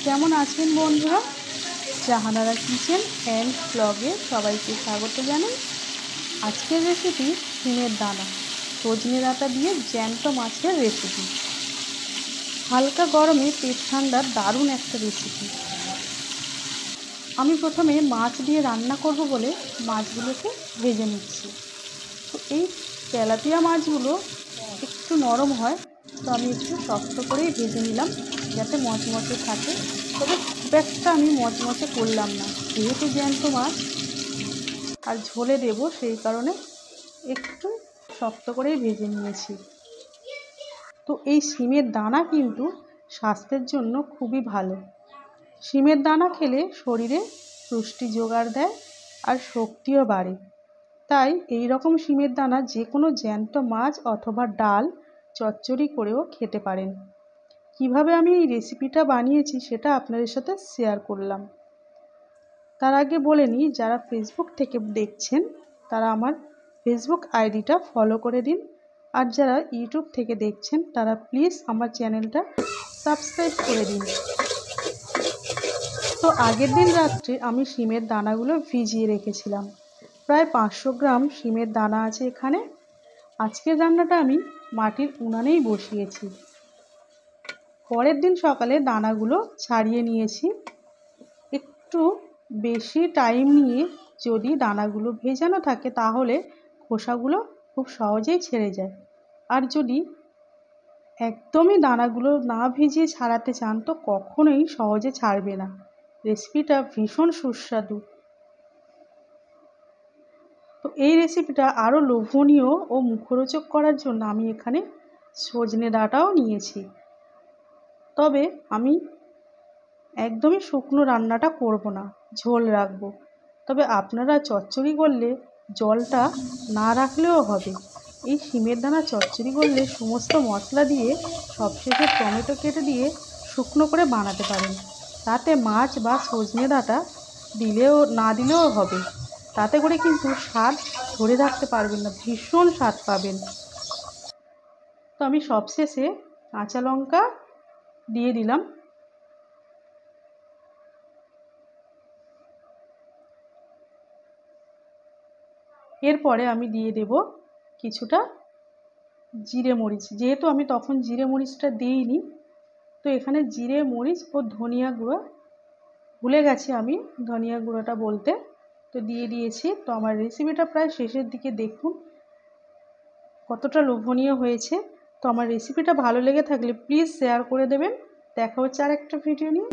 কেমন আছেন বন্ধুরা? জাহানারা কিচেন অ্যান্ড ব্লগে সবাইকে স্বাগত জানাই। আজকের রেসিপি শিমের দানা সজনে ডাঁটা দিয়ে জ্যান্ত মাছের রেসিপি। হালকা গরমে পেট ঠান্ডার দারুণ একটা রেসিপি। আমি প্রথমে মাছ দিয়ে রান্না করব বলে মাছগুলোকে ভেজে নিচ্ছি। তো এই তেলাপিয়া মাছগুলো একটু নরম হয়, তো আমি একটু শক্ত করেই ভেজে নিলাম যাতে মচমচে থাকে। তবে খুব একটা আমি মচমচে করলাম না, যেহেতু জ্যান্ত মাছ আর ঝোলে দেব, সেই কারণে একটু শক্ত করেই ভেজে নিয়েছি। তো এই শিমের দানা কিন্তু স্বাস্থ্যের জন্য খুবই ভালো। শিমের দানা খেলে শরীরে পুষ্টি জোগাড় দেয় আর শক্তিও বাড়ে। তাই এই রকম শিমের দানা যে কোনো জ্যান্ত মাছ অথবা ডাল চচ্চড়ি করেও খেতে পারেন। কিভাবে আমি এই রেসিপিটা বানিয়েছি সেটা আপনাদের সাথে শেয়ার করলাম। তার আগে বলে নিই, যারা ফেসবুক থেকে দেখছেন তারা আমার ফেসবুক আইডিটা ফলো করে দিন, আর যারা ইউটিউব থেকে দেখছেন তারা প্লিজ আমার চ্যানেলটা সাবস্ক্রাইব করে দিন। তো আগের দিন রাত্রে আমি শিমের দানাগুলো ভিজিয়ে রেখেছিলাম। প্রায় 500 গ্রাম শিমের দানা আছে এখানে। আজকের রান্নাটা আমি মাটির উনানেই বসিয়েছি। পরের দিন সকালে দানাগুলো ছাড়িয়ে নিয়েছি। একটু বেশি টাইম নিয়ে যদি দানাগুলো ভেজানো থাকে তাহলে খোসাগুলো খুব সহজেই ছেড়ে যায়। আর যদি একদমই দানাগুলো না ভিজিয়ে ছাড়াতে চান তো কখনোই সহজে ছাড়বে না। রেসিপিটা ভীষণ সুস্বাদু। তো এই রেসিপিটা আরও লোভনীয় ও মুখরোচক করার জন্য আমি এখানে সজনে ডাঁটাও নিয়েছি। তবে আমি একদমই শুকনো রান্নাটা করব না, ঝোল রাখবো। তবে আপনারা চচ্চড়ি করলে জলটা না রাখলেও হবে। এই শিমের দানা চচ্চড়ি করলে সমস্ত মশলা দিয়ে সবশেষে টমেটো কেটে দিয়ে শুকনো করে বানাতে পারেন। তাতে মাছ বা সজনে ডাঁটা দিলেও না দিলেও হবে। তাতে করে কিন্তু স্বাদ ধরে রাখতে পারবেন না, ভীষণ স্বাদ পাবেন। তো আমি সবশেষে কাঁচা লঙ্কা দিয়ে দিলাম। এরপরে আমি দিয়ে দেব কিছুটা জিরে মরিচ। যেহেতু আমি তখন জিরে মরিচটা দিইনি, তো এখানে জিরে মরিচ ও ধনিয়া গুঁড়ো, ভুলে গেছি আমি ধনিয়া গুঁড়োটা বলতে, তো দিয়ে দিয়েছি। তো আমার রেসিপিটা প্রায় শেষের দিকে, দেখুন কতটা লোভনীয় হয়েছে। তো আমার রেসিপিটা ভালো লেগে থাকলে প্লিজ শেয়ার করে দেবেন। দেখা হচ্ছে আর একটা ভিডিও নিয়ে।